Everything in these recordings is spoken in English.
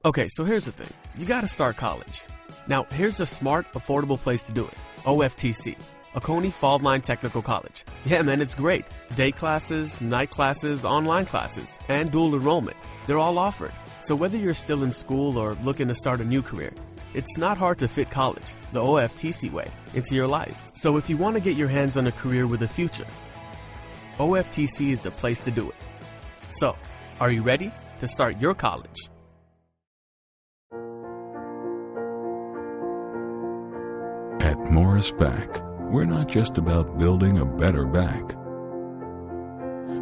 Okay, so here's the thing. You gotta start college. Now, here's a smart, affordable place to do it. OFTC, Oconee Fault Line Technical College. Yeah, man, it's great. Day classes, night classes, online classes, and dual enrollment. They're all offered. So whether you're still in school or looking to start a new career, it's not hard to fit college, the OFTC way, into your life. So if you want to get your hands on a career with a future, OFTC is the place to do it. So, are you ready to start your college? At Morris Back, we're not just about building a better back.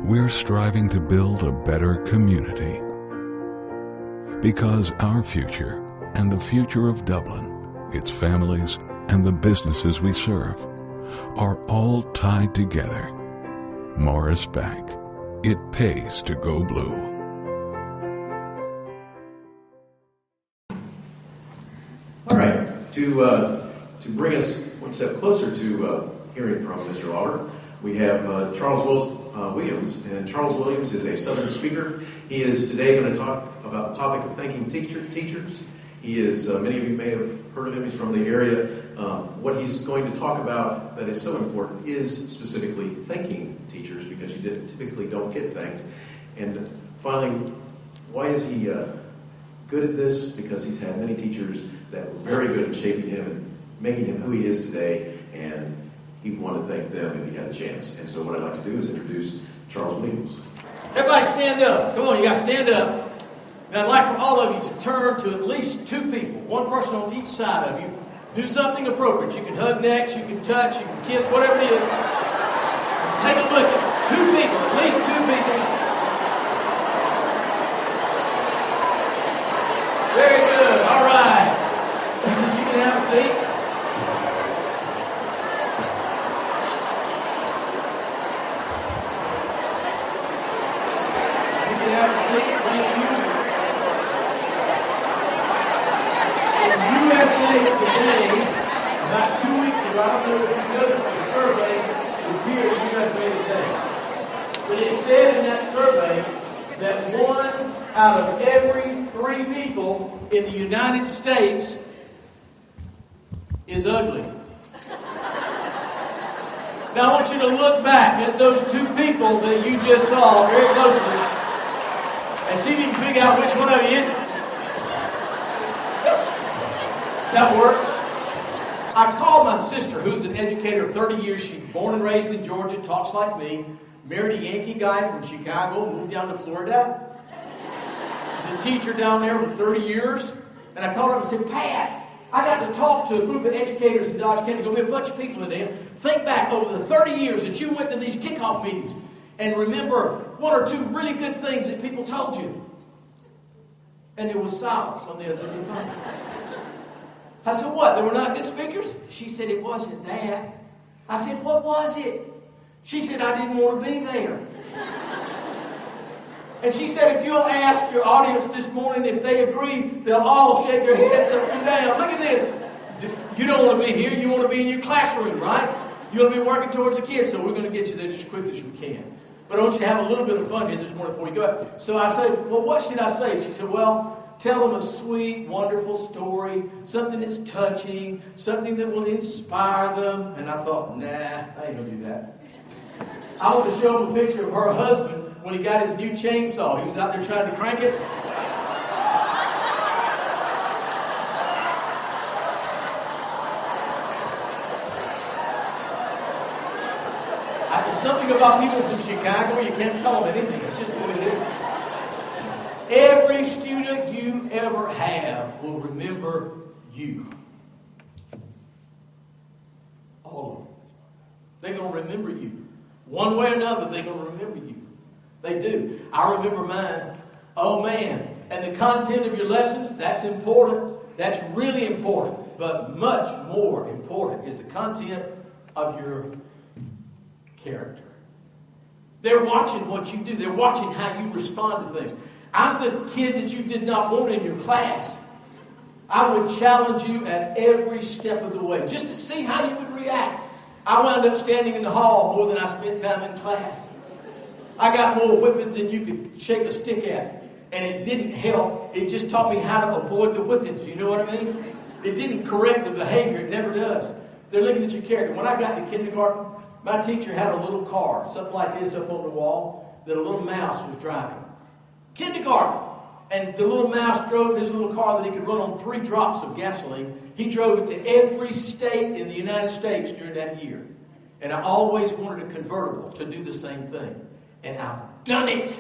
We're striving to build a better community. Because our future and the future of Dublin, its families, and the businesses we serve are all tied together. Morris Back. It pays to go blue. All right. To bring us one step closer to hearing from Mr. Lauder, we have Charles Williams. And Charles Williams is a Southern speaker. He is today going to talk about the topic of thanking teachers. He is, many of you may have heard of him, he's from the area. What he's going to talk about that is so important is specifically thanking teachers, because you typically don't get thanked. And finally, why is he good at this? Because he's had many teachers that were very good at shaping him and making him who he is today, and he would want to thank them if he had a chance. And so what I'd like to do is introduce Charles Williams. Everybody stand up. Come on, you got to stand up. And I'd like for all of you to turn to at least two people, one person on each side of you. Do something appropriate. You can hug necks, you can touch, you can kiss, whatever it is. Take a look at two people, at least two people. Very good. All right. You can have a seat. You can have a seat. Thank you. In USA Today, about 2 weeks ago, I don't know if you noticed the survey appeared in USA Today. But it said in that survey that 1 out of every 3 people in the United States is ugly. Now I want you to look back at those 2 people that you just saw very closely and see if you can figure out which one of you is it. That works. I called my sister, who's an educator of 30 years. She's born and raised in Georgia, talks like me, married a Yankee guy from Chicago, moved down to Florida. She's a teacher down there for 30 years. And I called her and said, Pat, I got to talk to a group of educators in Dodge County. There'll be a bunch of people in there. Think back over the 30 years that you went to these kickoff meetings and remember 1 or 2 really good things that people told you. And there was silence on the other end of the phone. I said, what? They were not good speakers? She said, it wasn't that. I said, what was it? She said, I didn't want to be there. And she said, if you'll ask your audience this morning if they agree, they'll all shake their heads up and down. Look at this. You don't want to be here. You want to be in your classroom, right? You want to be working towards the kids, so we're going to get you there just as quick as we can. But I want you to have a little bit of fun here this morning before we go out. So I said, well, what should I say? She said, well, tell them a sweet, wonderful story, something that's touching, something that will inspire them. And I thought, nah, I ain't going to do that. I want to show them a picture of her husband when he got his new chainsaw. He was out there trying to crank it. There's something about people from Chicago, you can't tell them anything. It's just the way it is. Every student you ever have will remember you. All of them. They're going to remember you. One way or another, they're going to remember you. They do. I remember mine. Oh, man. And the content of your lessons, that's important. That's really important. But much more important is the content of your character. They're watching what you do. They're watching how you respond to things. I'm the kid that you did not want in your class. I would challenge you at every step of the way just to see how you would react. I wound up standing in the hall more than I spent time in class. I got more whippings than you could shake a stick at. And it didn't help. It just taught me how to avoid the whippings. You know what I mean? It didn't correct the behavior. It never does. They're looking at your character. When I got to kindergarten, my teacher had a little car, something like this up on the wall, that a little mouse was driving. Kindergarten. And the little mouse drove his little car that he could run on 3 drops of gasoline. He drove it to every state in the United States during that year. And I always wanted a convertible to do the same thing. And I've done it.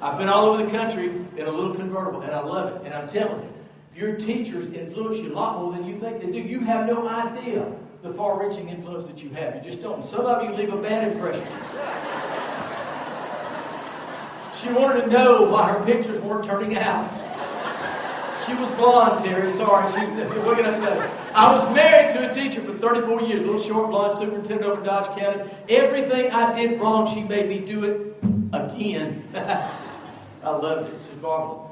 I've been all over the country in a little convertible, and I love it. And I'm telling you, your teachers influence you a lot more than you think they do. You have no idea the far-reaching influence that you have. You just don't. Some of you leave a bad impression. She wanted to know why her pictures weren't turning out. She was blonde, Terry. Sorry. What can I say? I was married to a teacher for 34 years. A little short, blonde superintendent over Dodge County. Everything I did wrong, she made me do it again. I loved it. She's marvelous.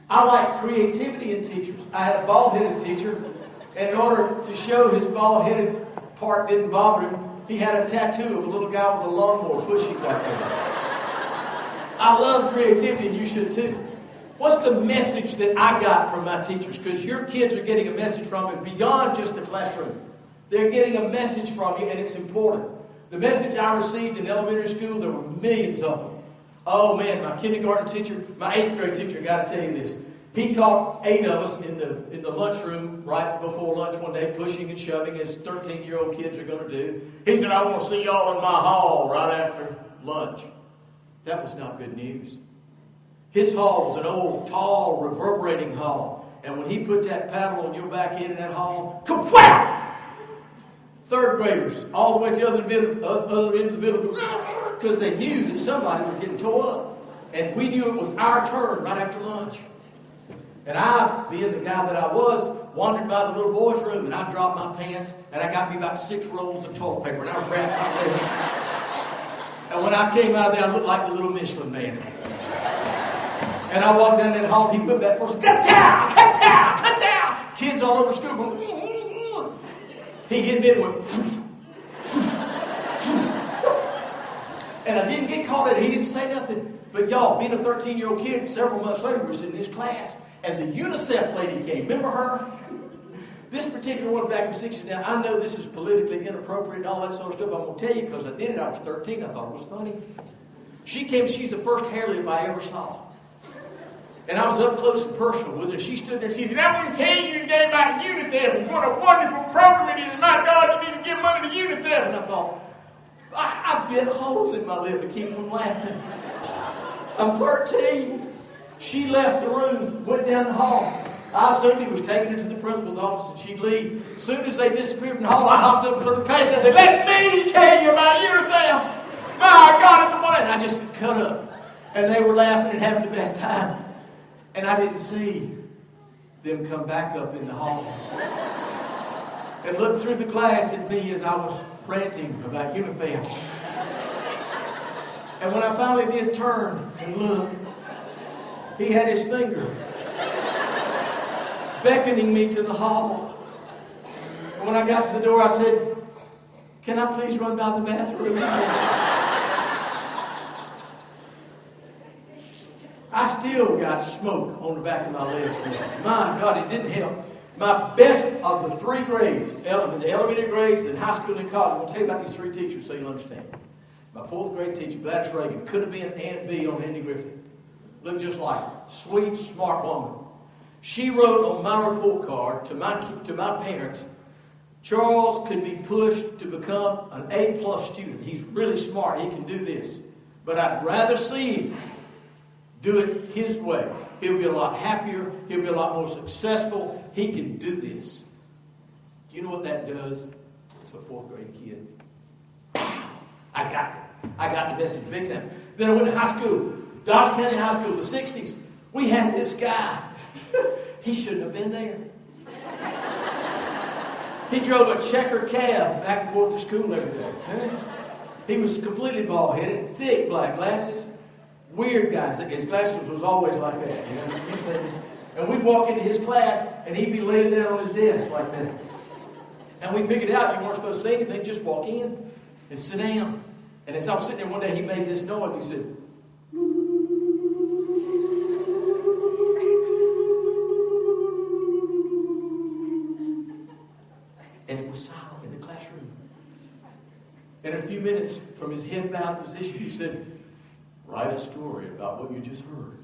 I like creativity in teachers. I had a bald-headed teacher, and in order to show his bald-headed part didn't bother him, he had a tattoo of a little guy with a lawnmower pushing back there. I love creativity, and you should too. What's the message that I got from my teachers? Because your kids are getting a message from it beyond just the classroom. They're getting a message from you, and it's important. The message I received in elementary school, there were millions of them. Oh man, my kindergarten teacher, my 8th grade teacher, I got to tell you this. He caught 8 of us in the lunchroom right before lunch one day, pushing and shoving as 13-year-old kids are going to do. He said, I want to see y'all in my hall right after lunch. That was not good news. His hall was an old, tall, reverberating hall. And when he put that paddle on your back end in that hall, ka-whap! 3rd graders, all the way to the other end of the building, because they knew that somebody was getting tore up. And we knew it was our turn right after lunch. And I, being the guy that I was, wandered by the little boys' room, and I dropped my pants, and I got me about 6 rolls of toilet paper, and I wrapped my legs. And when I came out there, I looked like the little Michelin Man. And I walked down that hall, and he put that first, cut down, cut down, cut down. Kids all over school going, he hit me and went, and I didn't get called at it. He didn't say nothing. But y'all, being a 13-year-old kid, several months later, we were sitting in this class, and the UNICEF lady came. Remember her? This particular one back in the 60s. Now, I know this is politically inappropriate and all that sort of stuff. I'm going to tell you because I did it. I was 13. I thought it was funny. She came. She's the first hair lip I ever saw. And I was up close and personal with her. She stood there and she said, I want to tell you today about UNICEF and what a wonderful program it is. And my God, you need to give money to UNICEF. And I thought, I bit holes in my lip to keep from laughing. I'm 13. She left the room, went down the hall. I assumed he was taking her to the principal's office and she'd leave. As soon as they disappeared from the hall, I hopped up in front of the class and I said, let me tell you about UNICEF. My God, it's the one. And I just cut up. And they were laughing and having the best time. And I didn't see them come back up in the hall and look through the glass at me as I was ranting about UNICEF. And when I finally did turn and look, he had his finger beckoning me to the hall. And when I got to the door, I said, can I please run by the bathroom? I still got smoke on the back of my legs. My God, it didn't help. My best of the 3 grades, the elementary grades, and high school and college, I'm going to tell you about these 3 teachers so you'll understand. My 4th grade teacher, Gladys Reagan, could have been Aunt B on Andy Griffith. Looked just like her. Sweet, smart woman. She wrote on my report card to my parents, Charles could be pushed to become an A+ student. He's really smart. He can do this. But I'd rather see him do it his way. He'll be a lot happier. He'll be a lot more successful. He can do this. Do you know what that does to a 4th grade kid? I got the message big time. Then I went to high school. Dodge County High School, the 60s. We had this guy. He shouldn't have been there. He drove a checker cab back and forth to school every day. He was completely bald-headed, thick black glasses. Weird guys. His glasses was always like that. You know? And we'd walk into his class, and he'd be laying down on his desk like that. And we figured out you weren't supposed to say anything. Just walk in and sit down. And as I was sitting there one day, he made this noise. He said, And in a few minutes, from his head bowed position, he said, "Write a story about what you just heard."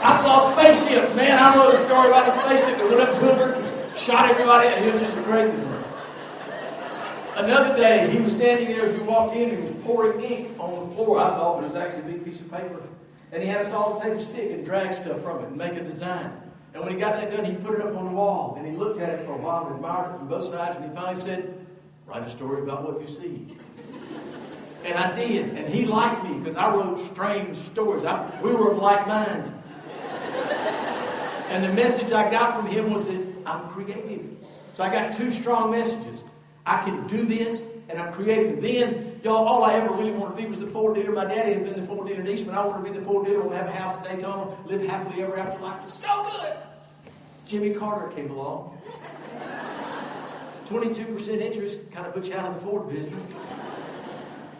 I saw a spaceship. Man, I wrote a story about a spaceship that went up Wilbur, shot everybody, and it was just a crazy one. Another day, he was standing there as we walked in, and he was pouring ink on the floor. I thought it was actually a big piece of paper. And he had us all take a stick and drag stuff from it and make a design. And when he got that done, he put it up on the wall. And he looked at it for a while and admired it from both sides. And he finally said, "Write a story about what you see." And I did. And he liked me because I wrote strange stories. We were of like mind. And the message I got from him was that I'm creative. So I got two strong messages. I can do this, and I'm creative. And then, y'all, all I ever really wanted to be was the Ford dealer. My daddy had been the Ford dealer in Eastman. I wanted to be the Ford dealer. I want to have a house at Daytona, live happily ever after. Life was so good. Jimmy Carter came along. 22% interest kind of puts you out of the Ford business.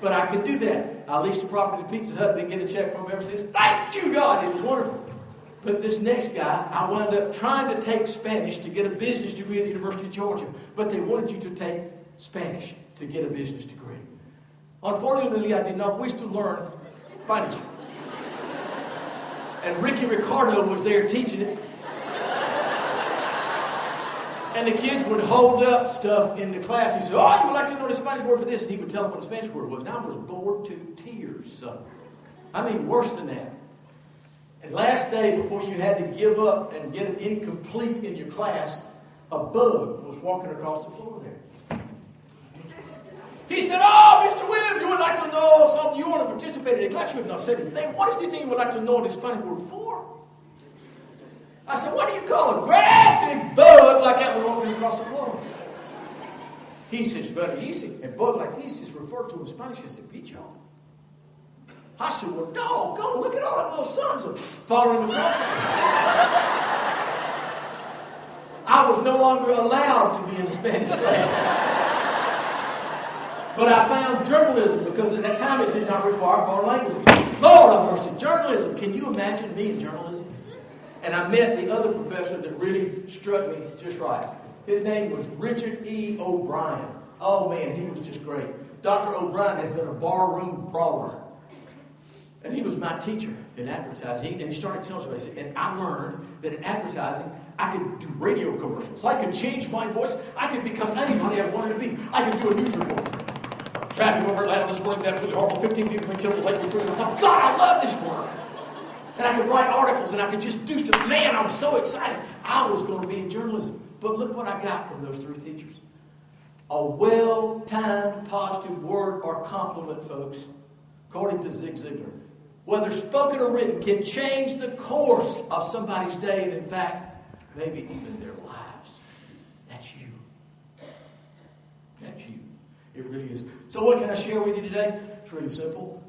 But I could do that. I leased the property to Pizza Hut, didn't get a check from him ever since. Thank you, God. It was wonderful. But this next guy, I wound up trying to take Spanish to get a business degree at the University of Georgia. But they wanted you to take Spanish to get a business degree. Unfortunately, I did not wish to learn Spanish. And Ricky Ricardo was there teaching it. And the kids would hold up stuff in the class. He said, "Oh, you would like to know the Spanish word for this?" And he would tell them what the Spanish word was. And I was bored to tears. I mean, worse than that. And last day, before you had to give up and get it incomplete in your class, a bug was walking across the floor there. He said, "Oh, Mr. Williams, you would like to know something. You want to participate in the class. You have not said anything. What is the thing you would like to know the Spanish word for?" I said, "What do you call a great big bug like that was walking across the floor?" He says, "Very easy. A bug like this is referred to in Spanish as a bicho." I said, "Well, doggone, look at all the little sons following the process." I was no longer allowed to be in the Spanish class. But I found journalism because at that time it did not require foreign languages. Lord have mercy, journalism. Can you imagine me in journalism? And I met the other professor that really struck me just right. His name was Richard E. O'Brien. Oh man, he was just great. Dr. O'Brien had been a barroom brawler. And he was my teacher in advertising. And he started telling us, and I learned that in advertising, I could do radio commercials. I could change my voice. I could become anybody I wanted to be. I could do a news report. Traffic over Atlanta this morning is absolutely horrible. 15 people have been killed in Lake Missouri. I thought, God, I love this work. And I could write articles and I could just do stuff. Man, I was so excited. I was going to be in journalism. But look what I got from those three teachers. A well-timed positive word or compliment, folks, according to Zig Ziglar, whether spoken or written, can change the course of somebody's day and, in fact, maybe even their lives. That's you. That's you. It really is. So what can I share with you today? It's really simple.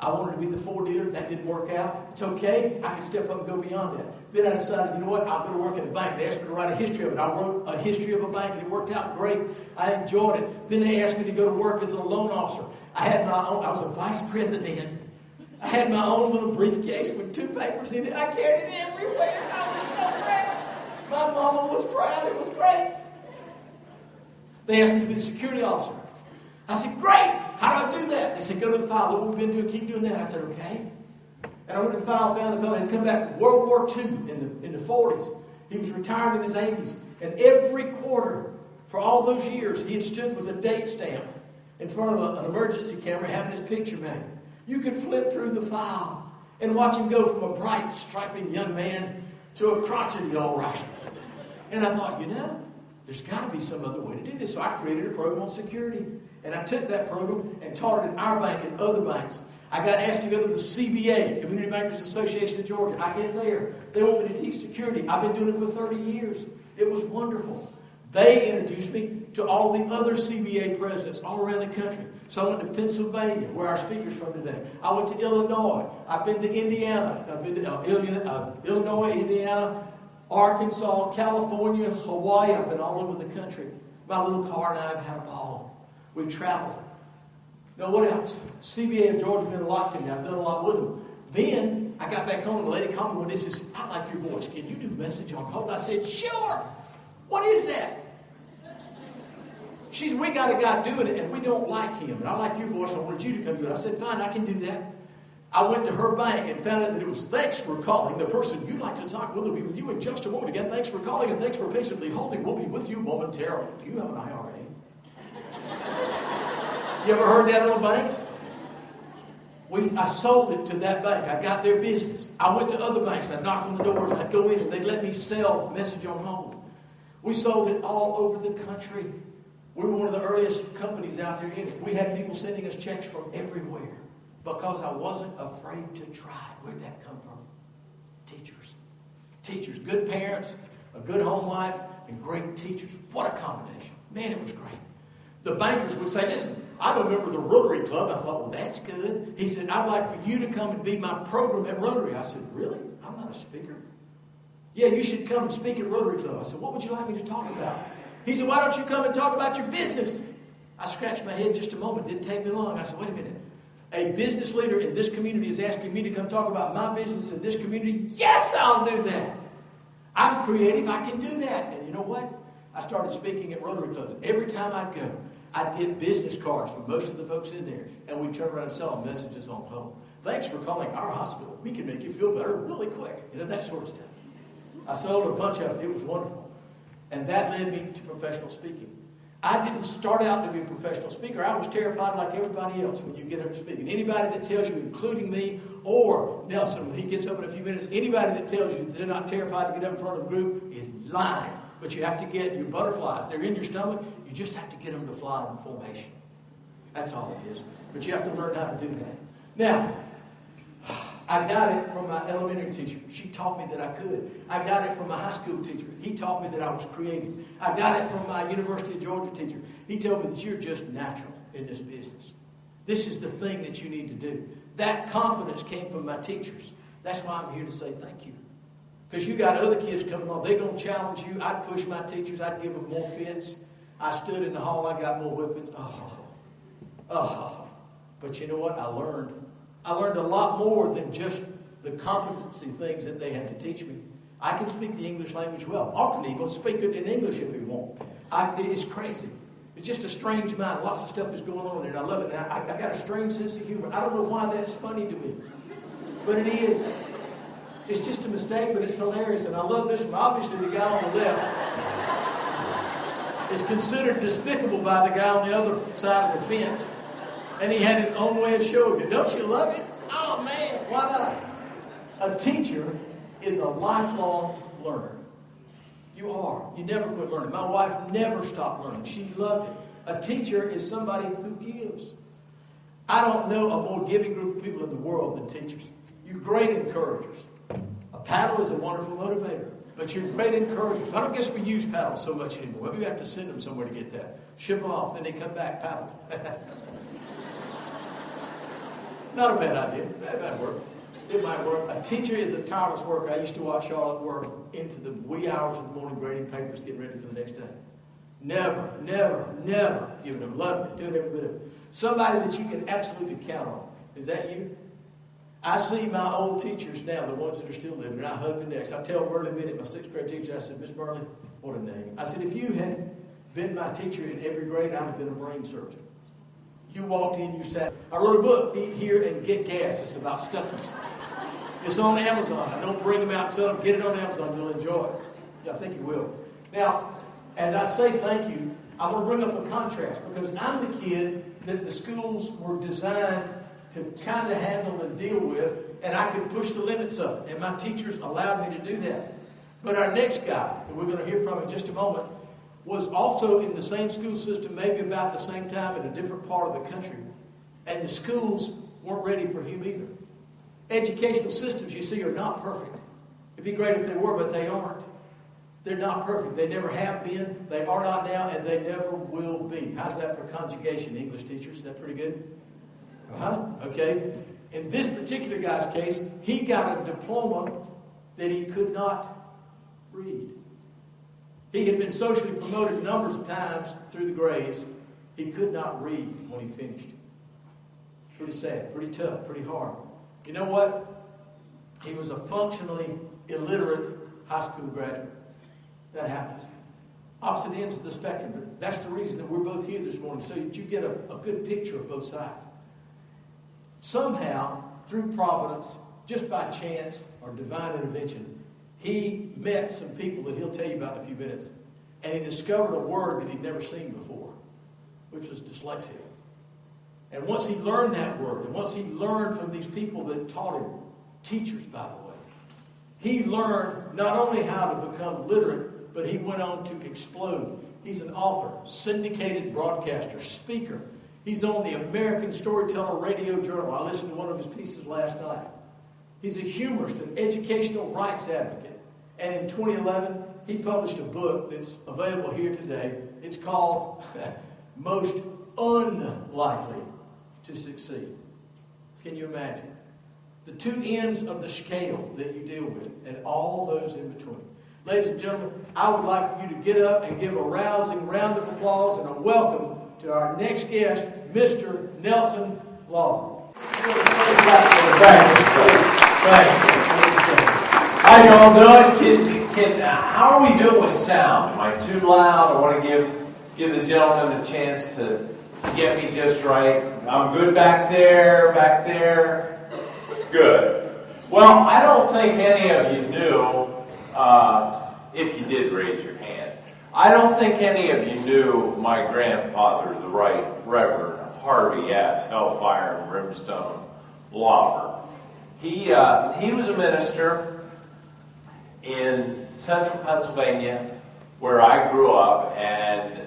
I wanted to be the Ford dealer. That didn't work out. It's okay. I can step up and go beyond that. Then I decided, you know what? I'm going to work in a bank. They asked me to write a history of it. I wrote a history of a bank, and it worked out great. I enjoyed it. Then they asked me to go to work as a loan officer. I was a vice president. I had my own little briefcase with 2 papers in it. I carried it everywhere. I was so proud. My mama was proud. It was great. They asked me to be the security officer. I said, great. How do I do that? They said, go to the file. Look what we've been doing. Keep doing that. I said, okay. And I went to the file, found the fellow had come back from World War II in the 40s. He was retired in his 80s. And every quarter, for all those years, he had stood with a date stamp in front of an emergency camera having his picture made. You could flip through the file and watch him go from a bright, striping young man to a crotchety old rascal. And I thought, there's got to be some other way to do this. So I created a program on security. And I took that program and taught it in our bank and other banks. I got asked to go to the CBA, Community Bankers Association of Georgia. I get there. They want me to teach security. I've been doing it for 30 years. It was wonderful. They introduced me to all the other CBA presidents all around the country. So I went to Pennsylvania, where our speaker's from today. I went to Illinois. I've been to Indiana. I've been to Illinois, Indiana, Arkansas, California, Hawaii. I've been all over the country. My little car and I have had a ball. We've traveled. Now, what else? CBA of Georgia has been a lot to me. I've done a lot with them. Then I got back home and the lady called me one day and says, I like your voice. Can you do message on hold? I said, sure. What is that? She said, we got a guy doing it and we don't like him. And I like your voice, I wanted you to come do it. I said, fine, I can do that. I went to her bank and found out that it was thanks for calling. The person you'd like to talk with will be with you in just a moment. Again, thanks for calling and thanks for patiently holding. We'll be with you momentarily. Do you have an IRA? You ever heard that on a bank? I sold it to that bank. I got their business. I went to other banks. I'd knock on the doors. I'd go in and they'd let me sell message on home. We sold it all over the country. We were one of the earliest companies out there in it. We had people sending us checks from everywhere because I wasn't afraid to try. Where'd that come from? Teachers. Teachers. Good parents, a good home life, and great teachers. What a combination. Man, it was great. The bankers would say, listen, I remember the Rotary Club. I thought, well, that's good. He said, I'd like for you to come and be my program at Rotary. I said, really? I'm not a speaker. Yeah, you should come and speak at Rotary Club. I said, what would you like me to talk about? He said, why don't you come and talk about your business? I scratched my head just a moment. Didn't take me long. I said, wait a minute. A business leader in this community is asking me to come talk about my business in this community? Yes, I'll do that. I'm creative. I can do that. And you know what? I started speaking at Rotary Clubs. Every time I'd go, I'd get business cards from most of the folks in there, and we'd turn around and sell them messages on home. Thanks for calling our hospital. We can make you feel better really quick. You know, that sort of stuff. I sold a bunch of it. It was wonderful. And that led me to professional speaking. I didn't start out to be a professional speaker. I was terrified like everybody else when you get up to speak. And anybody that tells you, including me or Nelson, when he gets up in a few minutes, anybody that tells you that they're not terrified to get up in front of a group is lying. But you have to get your butterflies. They're in your stomach. You just have to get them to fly in formation. That's all it is. But you have to learn how to do that. Now, I got it from my elementary teacher. She taught me that I could. I got it from my high school teacher. He taught me that I was creative. I got it from my University of Georgia teacher. He told me that you're just natural in this business. This is the thing that you need to do. That confidence came from my teachers. That's why I'm here to say thank you. Because you got other kids coming on. They're going to challenge you. I'd push my teachers. I'd give them more fits. I stood in the hall. I got more whippings. But you know what? I learned a lot more than just the competency things that they had to teach me. I can speak the English language well. Ockley will speak it in English if he wants. It's crazy. It's just a strange mind. Lots of stuff is going on there, and I love it. And I got a strange sense of humor. I don't know why that's funny to me, but it is. It's just a mistake, but it's hilarious, and I love this one. Obviously, the guy on the left is considered despicable by the guy on the other side of the fence, and he had his own way of showing it. Don't you love it? Oh, man, why not? A teacher is a lifelong learner. You are. You never quit learning. My wife never stopped learning. She loved it. A teacher is somebody who gives. I don't know a more giving group of people in the world than teachers. You're great encouragers. A paddle is a wonderful motivator, but you're great encouragers. I don't guess we use paddles so much anymore. Maybe we have to send them somewhere to get that. Ship them off, then they come back paddle. Not a bad idea. That might work. It might work. A teacher is a tireless worker. I used to watch Charlotte work into the wee hours of the morning grading papers, getting ready for the next day. Never giving them, loving it, doing every bit of it. Somebody that you can absolutely count on. Is that you? I see my old teachers now, the ones that are still living, and I hug their necks. I tell Burley Bennett, my 6th grade teacher, I said, Miss Burley, what a name. I said, if you had been my teacher in every grade, I'd have been a brain surgeon. You walked in, you sat. I wrote a book, Eat Here and Get Gas. It's about Stuckey's. It's on Amazon. I don't bring them out and sell them. Get it on Amazon. You'll enjoy it. Yeah, I think you will. Now, as I say thank you, I want to bring up a contrast because I'm the kid that the schools were designed to kind of handle and deal with, and I could push the limits up, and my teachers allowed me to do that. But our next guy, that we're going to hear from in just a moment, was also in the same school system, maybe about the same time in a different part of the country, and the schools weren't ready for him either. Educational systems, you see, are not perfect. It'd be great if they were, but they aren't. They're not perfect. They never have been, they are not now, and they never will be. How's that for conjugation, English teachers? Is that pretty good? Okay. In this particular guy's case, he got a diploma that he could not read. He had been socially promoted numbers of times through the grades. He could not read when he finished. Pretty sad, pretty tough, pretty hard. You know what? He was a functionally illiterate high school graduate. That happens. opposite ends of the spectrum. But that's the reason that we're both here this morning, so that you get a good picture of both sides. Somehow, through providence, just by chance or divine intervention, he met some people that he'll tell you about in a few minutes. And he discovered a word that he'd never seen before, which was dyslexia. And once he learned that word, and once he learned from these people that taught him, teachers, by the way, he learned not only how to become literate, but he went on to explode. He's an author, syndicated broadcaster, speaker. He's on the American Storyteller Radio Journal. I listened to one of his pieces last night. He's a humorist, an educational rights advocate. And in 2011, he published a book that's available here today. It's called Most Unlikely to Succeed. Can you imagine? The two ends of the scale that you deal with and all those in between. Ladies and gentlemen, I would like for you to get up and give a rousing round of applause and a welcome to our next guest, Mr. Nelson Lawler. How you all doing? How are we doing with sound? Am I too loud? I want to give the gentleman a chance to get me just right. I'm good back there. Good. Well, I don't think any of you knew, if you did raise your hand, I don't think any of you knew my grandfather, the Right Reverend Harvey S. Hellfire and Brimstone Lawler. He was a minister in central Pennsylvania where I grew up, and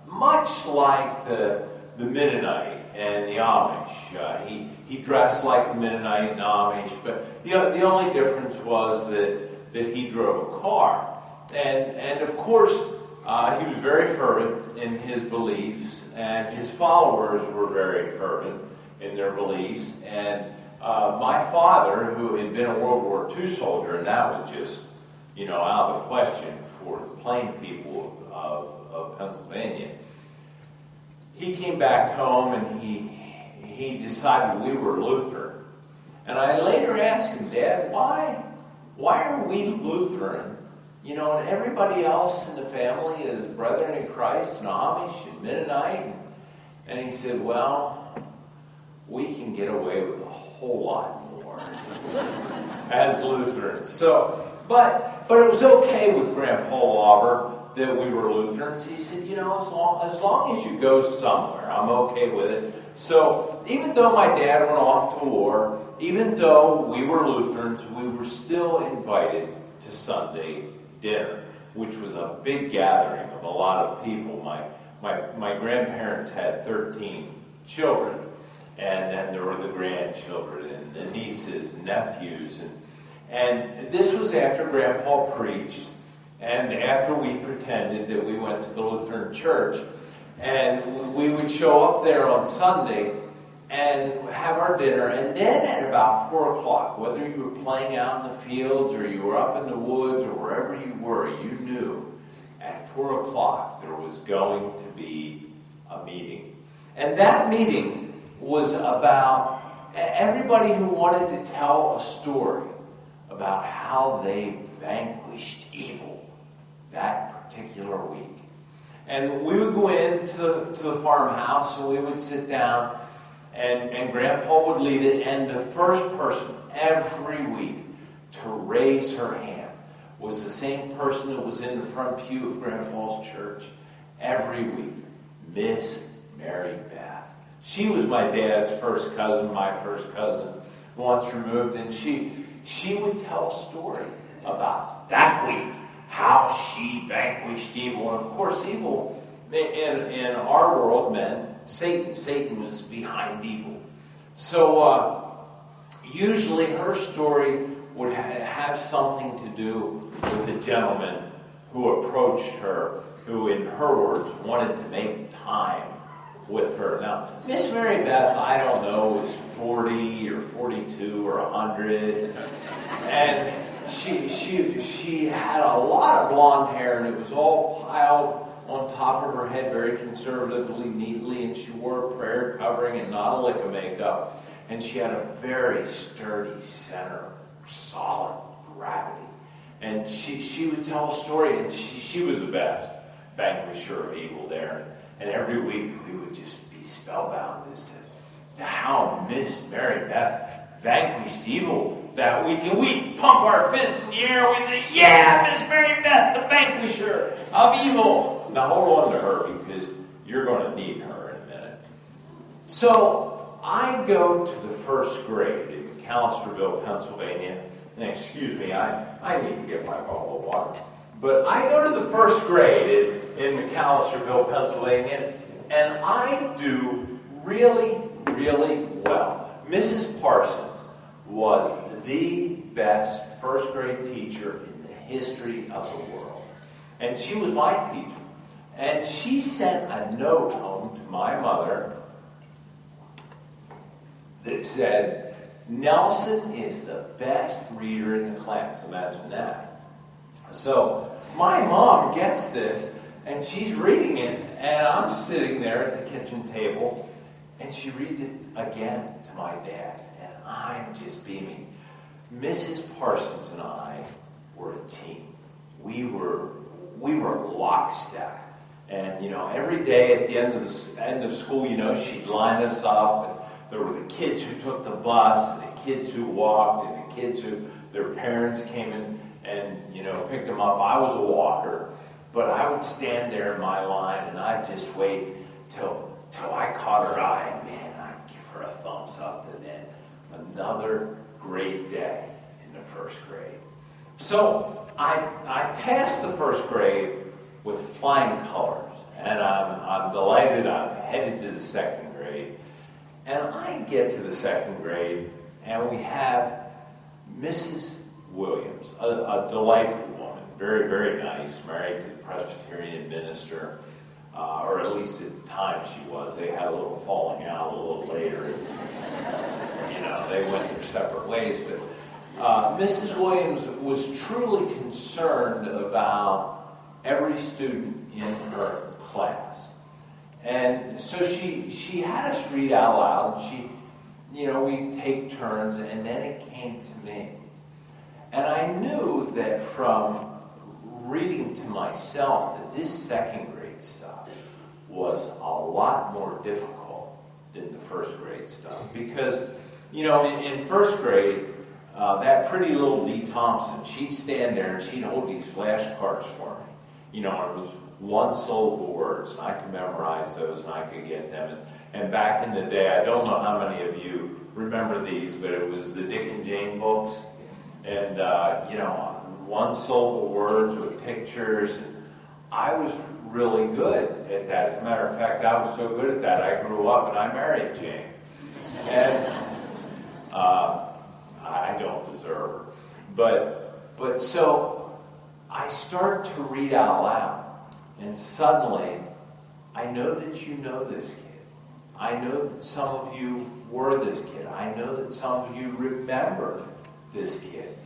much like the Mennonite and the Amish, he dressed like the Mennonite and Amish, but the only difference was that he drove a car. And of course, he was very fervent in his beliefs, and his followers were very fervent in their beliefs. And my father, who had been a World War II soldier, and that was just, out of the question for the plain people of Pennsylvania, he came back home and he decided we were Lutheran. And I later asked him, Dad, why are we Lutheran? And everybody else in the family is Brethren in Christ and Amish and Mennonite. And he said, well, we can get away with a whole lot more as Lutherans. So, but it was okay with Grandpa Lawler that we were Lutherans. He said, as long as you go somewhere, I'm okay with it. So even though my dad went off to war, even though we were Lutherans, we were still invited to Sunday dinner, which was a big gathering of a lot of people. My grandparents had 13 children, and then there were the grandchildren and the nieces and nephews, and this was after Grandpa preached, and after we pretended that we went to the Lutheran church, and we would show up there on Sunday and have our dinner, and then at about 4 o'clock, whether you were playing out in the fields or you were up in the woods or wherever you were, you knew at 4 o'clock there was going to be a meeting. And that meeting was about everybody who wanted to tell a story about how they vanquished evil that particular week. And we would go into the farmhouse and we would sit down, and Grandpa would lead it, and the first person every week to raise her hand was the same person that was in the front pew of Grandpa's church every week, Miss Mary Beth. She was my dad's first cousin, my first cousin, once removed, and she would tell a story about that week, how she vanquished evil. And of course, evil in our world meant Satan. Satan was behind evil. So usually her story would have something to do with the gentleman who approached her, who in her words wanted to make time with her. Now, Miss Mary Beth, I don't know, was 40 or 42 or 100, and she had a lot of blonde hair, and it was all piled on top of her head very conservatively, neatly, and she wore a prayer covering and not a lick of makeup, and she had a very sturdy center, solid gravity. And she would tell a story, and she was the best vanquisher of evil there. And every week we would just be spellbound as to how Miss Mary Beth vanquished evil that week. And we'd pump our fists in the air. We'd say, yeah, Miss Mary Beth, the vanquisher of evil. Now hold on to her, because you're going to need her in a minute. So I go to the first grade in McAllisterville, Pennsylvania. And excuse me, I need to get my bottle of water. But I go to the first grade in McAllisterville, Pennsylvania, and I do really, really well. Mrs. Parsons was the best first grade teacher in the history of the world. And she was my teacher. And she sent a note home to my mother that said, Nelson is the best reader in the class. Imagine that. So my mom gets this, and she's reading it, and I'm sitting there at the kitchen table, and she reads it again to my dad, and I'm just beaming. Mrs. Parsons and I were a team. We were lockstep. And, every day at the end of school, she'd line us up, and there were the kids who took the bus, and the kids who walked, and the kids who their parents came in and picked them up. I was a walker, but I would stand there in my line, and I'd just wait till I caught her eye, and man, I'd give her a thumbs up, and then another great day in the first grade. So I passed the first grade with flying colors, and I'm delighted. I'm headed to the second grade. And I get to the second grade, and we have Mrs. Williams, a delightful woman, very, very nice, married to the Presbyterian minister, or at least at the time she was. They had a little falling out a little later. They went their separate ways. But Mrs. Williams was truly concerned about every student in her class. And so she had us read out loud. We'd take turns, and then it came to me. And I knew that from reading to myself that this second grade stuff was a lot more difficult than the first grade stuff. Because, in first grade, that pretty little Dee Thompson, she'd stand there and she'd hold these flashcards for me. And it was one-syllable words, and I could memorize those, and I could get them. And back in the day, I don't know how many of you remember these, but it was the Dick and Jane books, and one-syllable words with pictures. And I was really good at that. As a matter of fact, I was so good at that, I grew up and I married Jane. And I don't deserve her, but so I start to read out loud. And suddenly, I know that you know this kid. I know that some of you were this kid. I know that some of you remember this kid.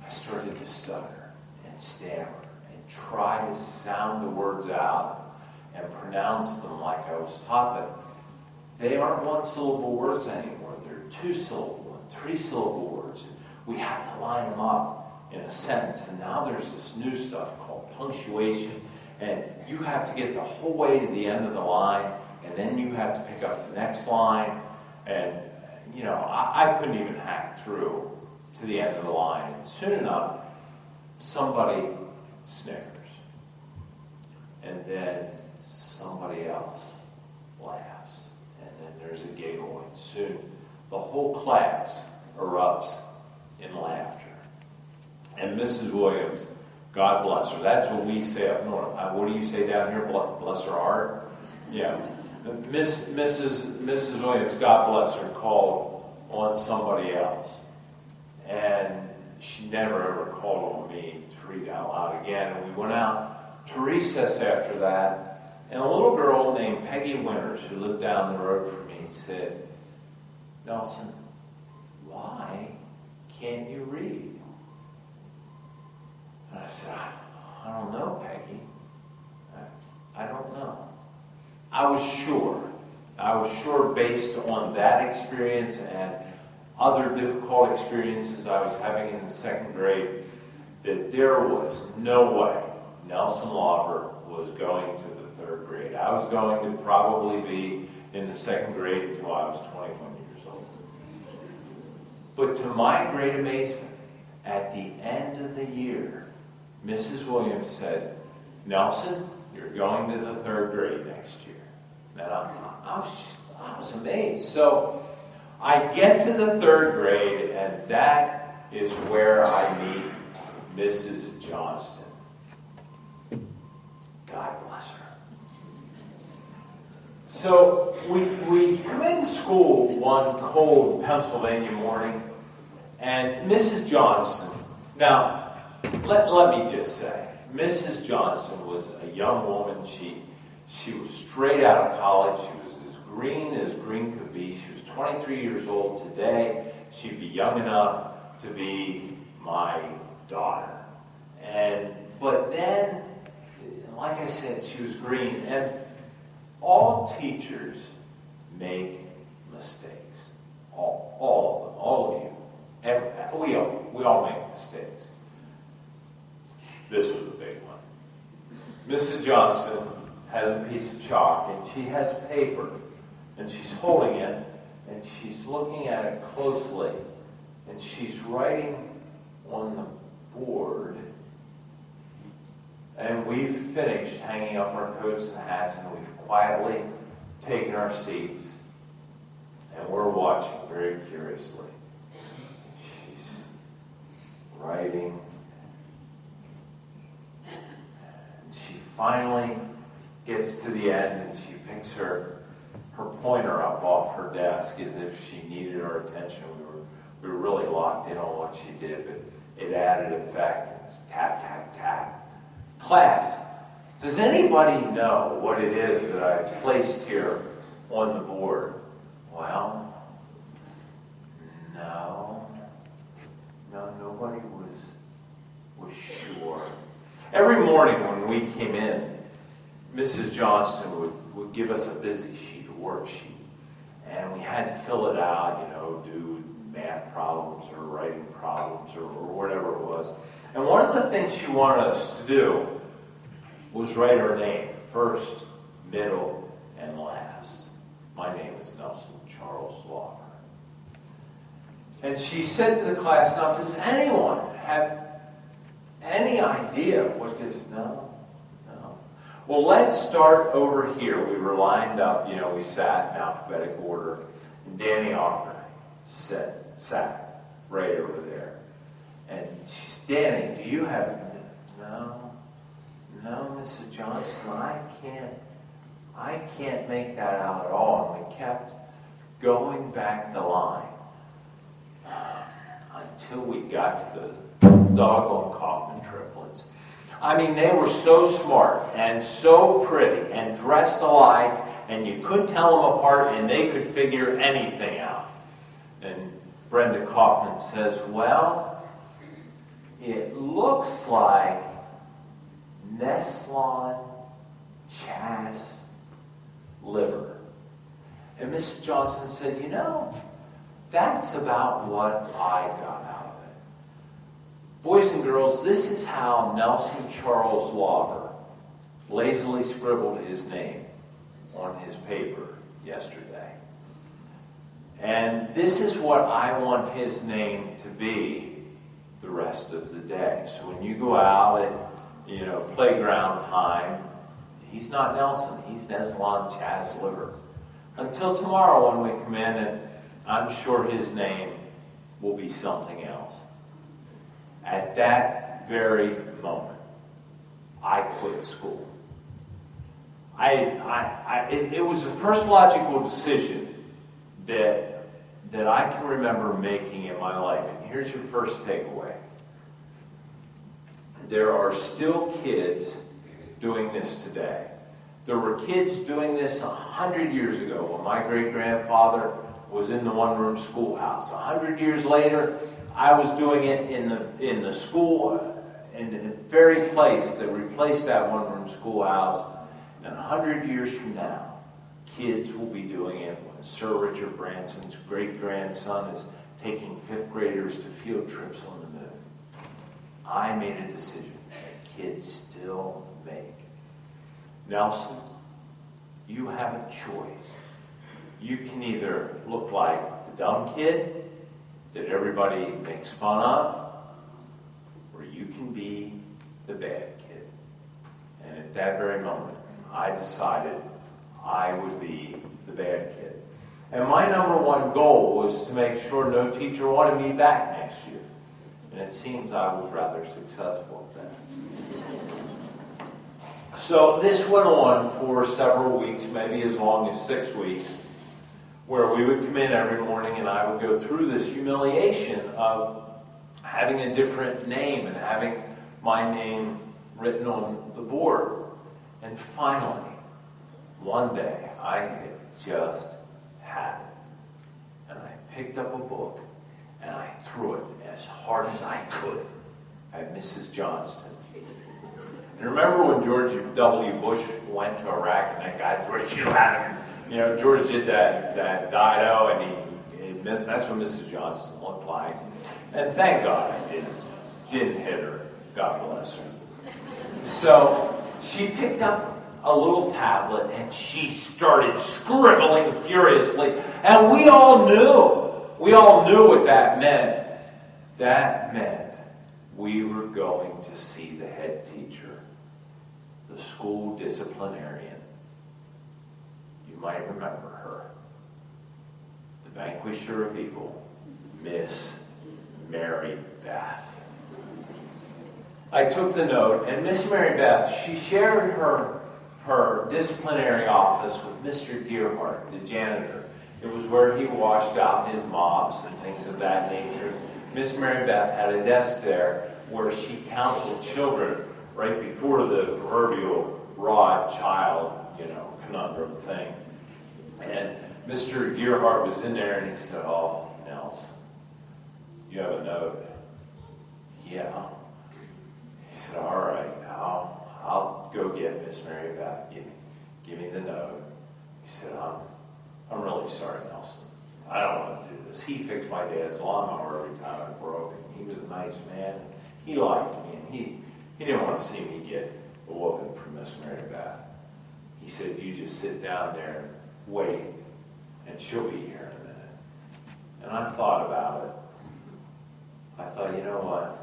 I started to stutter and stammer and try to sound the words out and pronounce them like I was taught. But they aren't one-syllable words anymore. They're two-syllable and three-syllable words. We have to line them up in a sentence. And now there's this new stuff called punctuation. And you have to get the whole way to the end of the line, and then you have to pick up the next line. And, I couldn't even hack through to the end of the line. And soon enough, somebody snickers. And then somebody else laughs. And then there's a giggle. And soon the whole class erupts in laughter. And Mrs. Williams, God bless her. That's what we say up north. What do you say down here? Bless her heart? Yeah. Mrs. Williams, God bless her, called on somebody else. And she never ever called on me to read out loud again. And we went out to recess after that. And a little girl named Peggy Winters, who lived down the road from me, said, Nelson, why can't you read? And I said, I don't know, Peggy. I don't know. I was sure based on that experience and other difficult experiences I was having in the second grade, that there was no way Nelson Lauber was going to the third grade. I was going to probably be in the second grade until I was 21 years old. But to my great amazement, at the end of the year, Mrs. Williams said, Nelson, you're going to the third grade next year. And I was amazed. So I get to the third grade, and that is where I meet Mrs. Johnston. God bless her. So we come into school one cold Pennsylvania morning, and Mrs. Johnston, now let me just say, Mrs. Johnston was a young woman. She was straight out of college. She was as green could be. She was 23 years old today. She'd be young enough to be my daughter. But then, like I said, she was green. And all teachers make mistakes. All of them. All of you. We all make mistakes. This was a big one. Mrs. Johnston has a piece of chalk, and she has paper, and she's holding it, and she's looking at it closely, and she's writing on the board. And we've finished hanging up our coats and hats, and we've quietly taken our seats, and we're watching very curiously. She's writing. And she finally gets to the end, and she picks her pointer up off her desk as if she needed our attention. We were really locked in on what she did, but it added effect. It was tap, tap, tap. Class, does anybody know what it is that I placed here on the board? Well, no, nobody was sure. Every morning when we came in, Mrs. Johnston would give us a busy sheet, a worksheet, and we had to fill it out, do math problems or writing problems or whatever it was. And one of the things she wanted us to do was write our name, first, middle, and last. My name is Nelson Charles Lauber. And she said to the class, now, does anyone have any idea what this? No. Well, let's start over here. We were lined up, we sat in alphabetic order, and Danny Offner sat right over there. And she's, Danny, do you have, no, Mrs. Johnston, I can't make that out at all. And we kept going back the line until we got to the doggone Kaufman triplets. I mean, they were so smart and so pretty and dressed alike, and you couldn't tell them apart, and they could figure anything out. And Brenda Kaufman says, well, it looks like Neslon Chas liver. And Mrs. Johnston said, that's about what I got out of it. Boys and girls, this is how Nelson Charles Lauber lazily scribbled his name on his paper yesterday. And this is what I want his name to be the rest of the day. So when you go out at playground time, he's not Nelson, he's Neslon Chas liver. Until tomorrow when we come in, and I'm sure his name will be something else. At that very moment, I quit school. It was the first logical decision that I can remember making in my life. And here's your first takeaway. There are still kids doing this today. There were kids doing this 100 years ago when my great-grandfather was in the one-room schoolhouse. 100 years later, I was doing it in the school, in the very place that replaced that one-room schoolhouse. And 100 years from now, kids will be doing it when Sir Richard Branson's great-grandson is taking fifth graders to field trips on the moon. I made a decision that kids still make. Nelson, you have a choice. You can either look like the dumb kid that everybody makes fun of, or you can be the bad kid. And at that very moment, I decided I would be the bad kid. And my number one goal was to make sure no teacher wanted me back next year. And it seems I was rather successful at that. So this went on for several weeks, maybe as long as 6 weeks, where we would come in every morning and I would go through this humiliation of having a different name and having my name written on the board. And finally, one day, I had just had it. And I picked up a book and I threw it as hard as I could at Mrs. Johnston. And remember when George W. Bush went to Iraq and that guy threw a shoe at him? You know, George did that Dido, and that's what Mrs. Johnston looked like. And thank God I didn't hit her. God bless her. So she picked up a little tablet and she started scribbling furiously. And we all knew what that meant. That meant we were going to see the head teacher, the school disciplinarian. You might remember her. The vanquisher of evil, Miss Mary Beth. I took the note, and Miss Mary Beth, she shared her disciplinary office with Mr. Gearhart, the janitor. It was where he washed out his mops and things of that nature. Miss Mary Beth had a desk there where she counseled children right before the proverbial raw child, conundrum thing. And Mr. Gearhart was in there and he said, "Oh, Nels, you have a note?" "Yeah." He said, "All right, I'll go get Miss Mary Beth. Give me the note." He said, I'm really sorry, Nelson. I don't want to do this. He fixed my dad's lawnmower every time I broke it. He was a nice man. He liked me, and he didn't want to see me get a whooping from Miss Mary Beth. He said, "You just sit down there and wait, and she'll be here in a minute." And I thought about it. I thought, you know what?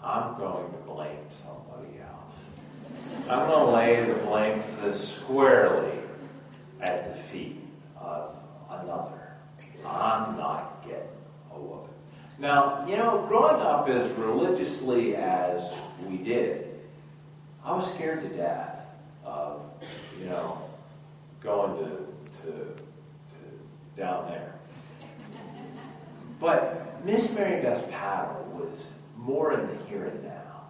I'm going to blame somebody else. I'm going to lay the blame for this squarely at the feet of another. I'm not getting a whooping. Now, growing up as religiously as we did, I was scared to death of, going to down there. But Miss Mary Beth's paddle was more in the here and now.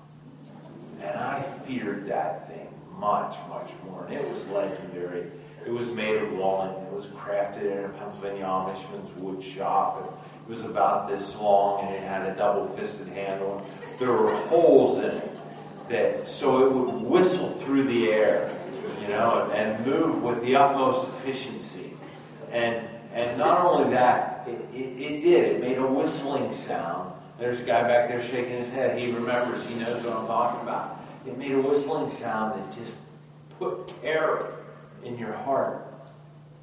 And I feared that thing much, much more. And it was legendary. It was made of walnut. It was crafted in a Pennsylvania Amishman's wood shop. And it was about this long, and it had a double-fisted handle. There were holes in it so it would whistle through the air, and move with the utmost efficiency. And not only that, it did. It made a whistling sound. There's a guy back there shaking his head. He remembers. He knows what I'm talking about. It made a whistling sound that just put terror in your heart.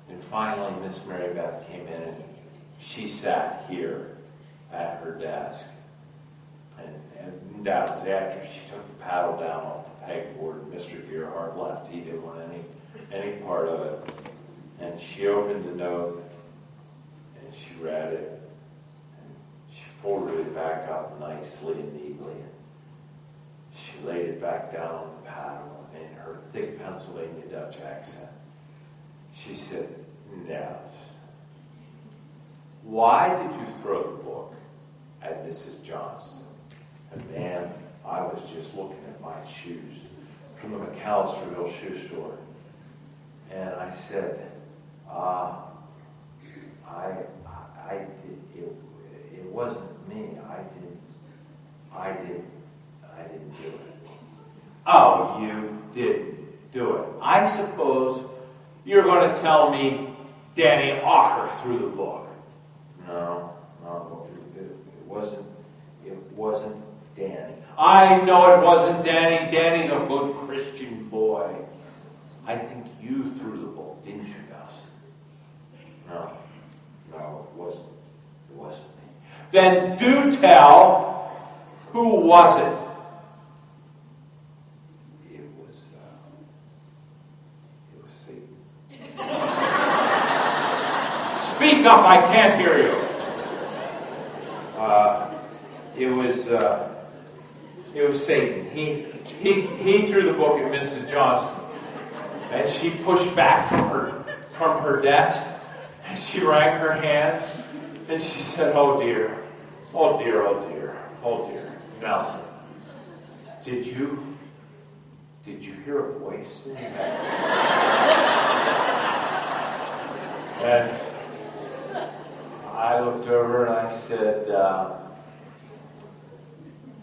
And finally, Miss Mary Beth came in and she sat here at her desk. And that was after she took the paddle down off the pegboard. Mr. Gearhart left. He didn't want any part of it. And she opened the note and she read it. And she folded it back up nicely and neatly. She laid it back down on the paddle in her thick Pennsylvania Dutch accent. She said, "Nels, why did you throw the book at Mrs. Johnston?" And man, I was just looking at my shoes from the McAllisterville shoe store. And I said, I did, it wasn't me. I didn't do it. "Oh, you didn't do it. I suppose you're going to tell me Danny Ocker threw the book." No, it wasn't Danny. I know it wasn't Danny. Danny's a good Christian boy. I think you threw the book, didn't you, Gus? No, it wasn't. It wasn't me. Then do tell, who was it? It was Satan. Speak up, I can't hear you. It was Satan. He threw the book at Mrs. Johnson, and she pushed back from her desk, and she wrung her hands, and she said, "Oh dear, oh dear, oh dear, oh dear, Nelson, did you hear a voice in your head?" And I looked over and I said,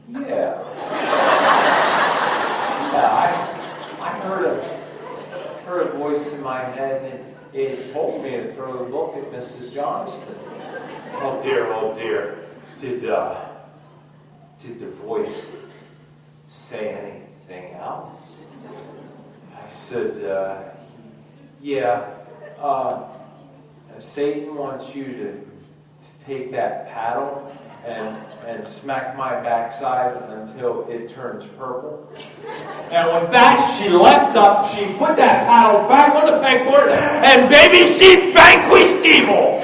yeah. I heard a voice in my head, and it told me to throw the book at Mrs. Johnston. Oh dear. Did the voice say anything else? I said, yeah. Satan wants you to take that paddle and smack my backside until it turns purple. And with that, she leapt up, she put that paddle back on the pegboard, and baby, she vanquished evil.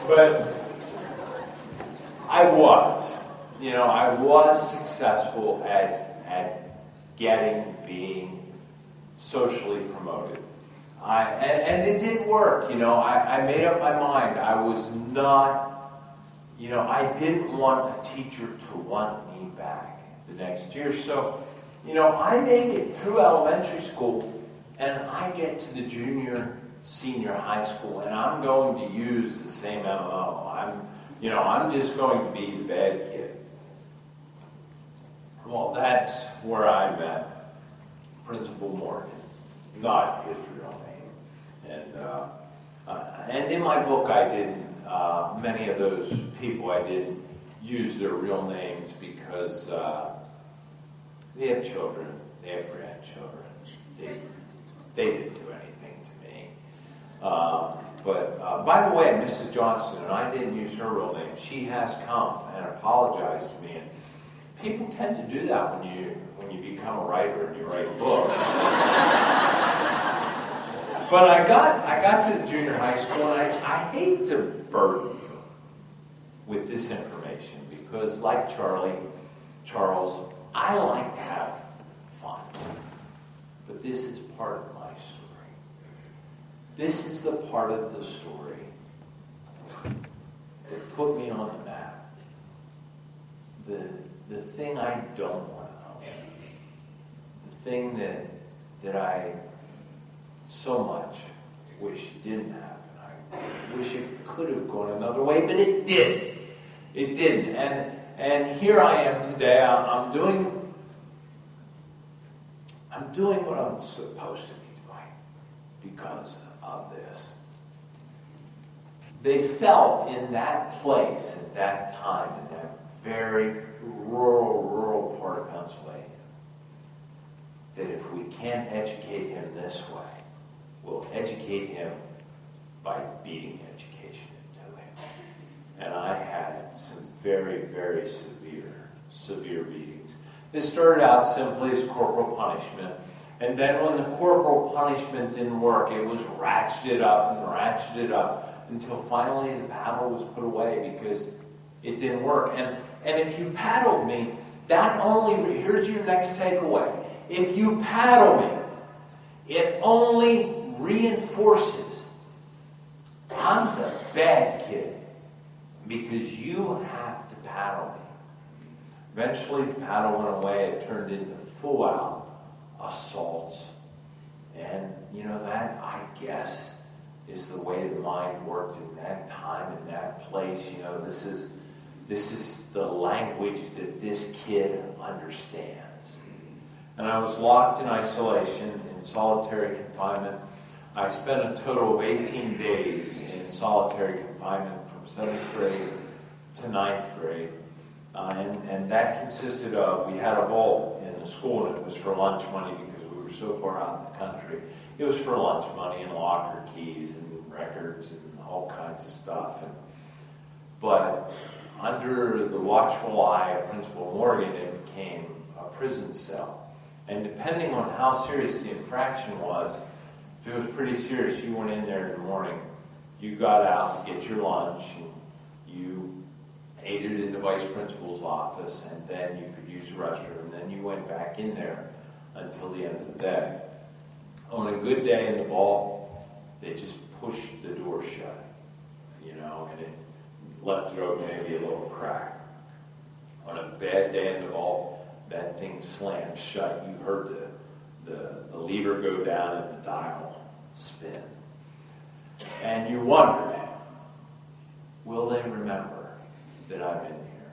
But I was successful at being socially promoted. And it did work, I made up my mind. I was not, I didn't want a teacher to want me back the next year. So, I make it through elementary school, and I get to the senior high school, and I'm going to use the same MO. I'm just going to be the bad kid. Well, that's where I met Principal Morgan, not his real name. And in my book, I didn't. Many of those people, I didn't use their real names because they have children, they have grandchildren. They didn't do anything to me. But by the way, Mrs. Johnson, and I didn't use her real name. She has come and apologized to me. And people tend to do that when you become a writer and you write books. But I got to the junior high school, and I hate to burden you with this information because, like Charles, I like to have fun. But this is part of my story. This is the part of the story that put me on the map. The thing I don't want to know. The thing that I so much wish didn't happen. I wish it could have gone another way, but it didn't. It didn't. And here I am today. I'm doing what I'm supposed to be doing because of this. They felt in that place at that time, in that very rural part of Pennsylvania, that if we can't educate him this way, we'll educate him by beating education into him. And I had some very, very severe beatings. They started out simply as corporal punishment. And then when the corporal punishment didn't work, it was ratcheted up until finally the paddle was put away because it didn't work. And if you paddled me, here's your next takeaway. If you paddle me, it only reinforces I'm the bad kid because you have to paddle me. Eventually the paddle went away. It turned into full-out assaults. And, that, I guess, is the way the mind worked in that time, in that place. This is the language that this kid understands. And I was locked in isolation, in solitary confinement. I spent a total of 18 days in solitary confinement from 7th grade to 9th grade. And that consisted of, we had a vault in the school, and it was for lunch money because we were so far out in the country. It was for lunch money and locker keys and records and all kinds of stuff. But under the watchful eye of Principal Morgan, it became a prison cell. And depending on how serious the infraction was, if it was pretty serious, you went in there in the morning, you got out to get your lunch, and you ate it in the vice principal's office, and then you could use the restroom, and then you went back in there until the end of the day. On a good day in the vault, they just pushed the door shut, and it left it open maybe a little crack. On a bad day in the vault, that thing slammed shut. You heard the lever go down and the dial spin. And you wondered, will they remember that I'm in here?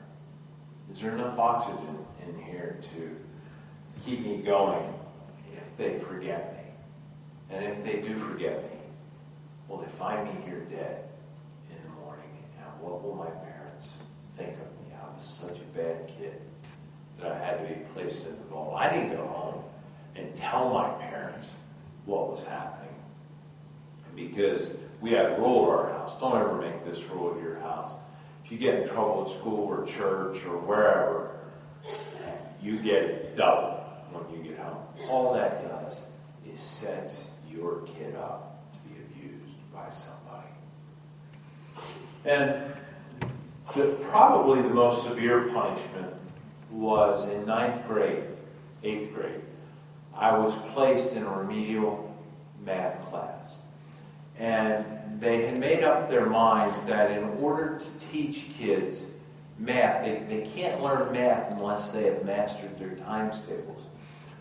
Is there enough oxygen in here to keep me going if they forget me? And if they do forget me, will they find me here dead in the morning? And what will my parents think of me? I was such a bad kid that I had to be placed in the vault. I didn't go home and tell my parents what was happening, because we had a rule at our house. Don't ever make this rule at your house. If you get in trouble at school or church or wherever, you get it double when you get home. All that does is sets your kid up to be abused by somebody. And probably the most severe punishment was in 9th grade, 8th grade. I was placed in a remedial math class. And they had made up their minds that in order to teach kids math, they can't learn math unless they have mastered their times tables.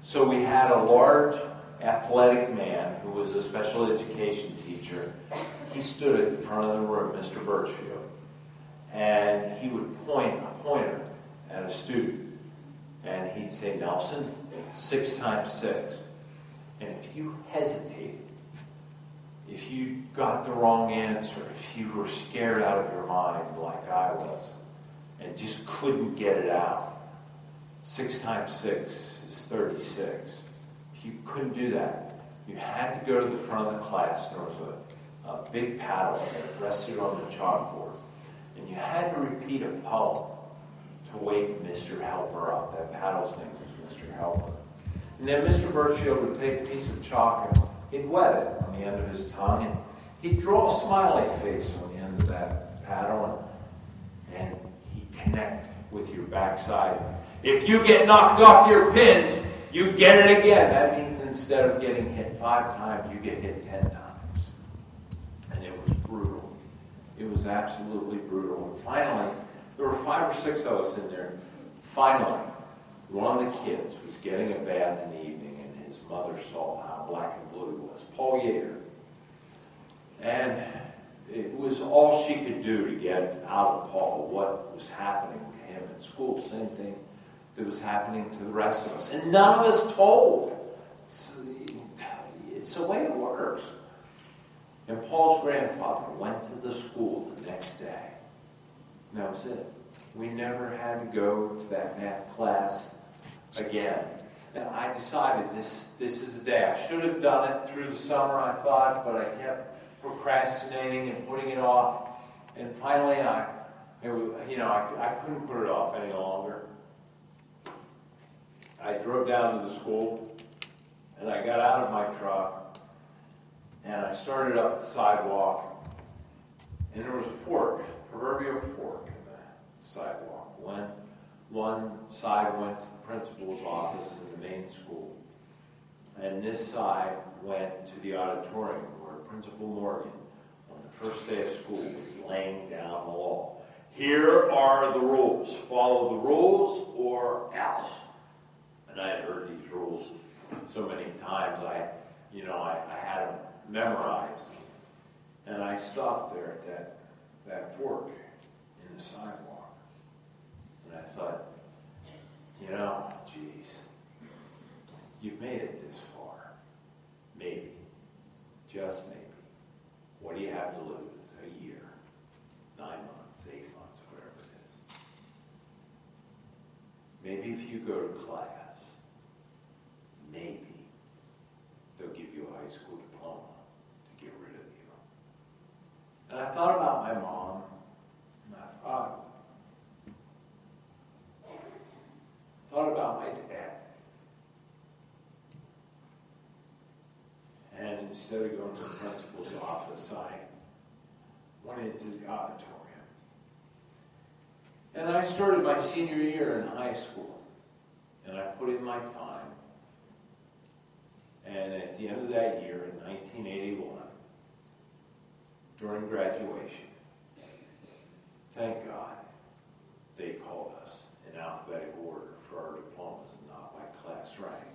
So we had a large athletic man who was a special education teacher. He stood at the front of the room, Mr. Birchfield, and he would point a pointer at a student. And he'd say, Nelson, 6 times 6. And if you hesitated, if you got the wrong answer, if you were scared out of your mind like I was, and just couldn't get it out, 6 times 6 is 36. If you couldn't do that, you had to go to the front of the class. There was a big paddle that rested on the chalkboard, and you had to repeat a poem to wake Mr. Helper up. That paddle's name was Mr. Helper. And then Mr. Birchfield would take a piece of chalk and he'd wet it on the end of his tongue, and he'd draw a smiley face on the end of that paddle, and he'd connect with your backside. If you get knocked off your pins, you get it again. That means instead of getting hit 5 times, you get hit 10 times. And it was brutal. It was absolutely brutal. And finally, there were 5 or 6 of us in there. Finally, one of the kids was getting a bath in the evening, and his mother saw how black and blue he was. Paul Yeager. And it was all she could do to get out of Paul what was happening to him in school. Same thing that was happening to the rest of us. And none of us told. It's the way it works. And Paul's grandfather went to the school the next day. And that was it. We never had to go to that math class again. And I decided this is the day. I should have done it through the summer, I thought, but I kept procrastinating and putting it off. And finally, I couldn't put it off any longer. I drove down to the school, and I got out of my truck, and I started up the sidewalk, and there was a fork, a proverbial fork in the sidewalk. One side went to the principal's office in the main school, and this side went to the auditorium where Principal Morgan, on the first day of school, was laying down the law. Here are the rules. Follow the rules or else. And I had heard these rules so many times, I had them memorized. And I stopped there at that fork in the sidewalk. And I thought, geez, you've made it this far. Maybe. just maybe, what do you have to lose? A year, 9 months, 8 months, whatever it is. Maybe if you go to class, maybe they'll give you a high school diploma to get rid of you. And I thought about my mom, and I thought about my dad. And instead of going to the principal's office, I went into the auditorium. And I started my senior year in high school. And I put in my time. And at the end of that year, in 1981, during graduation, thank God, they called us in alphabetic order for our diplomas and not by class rank.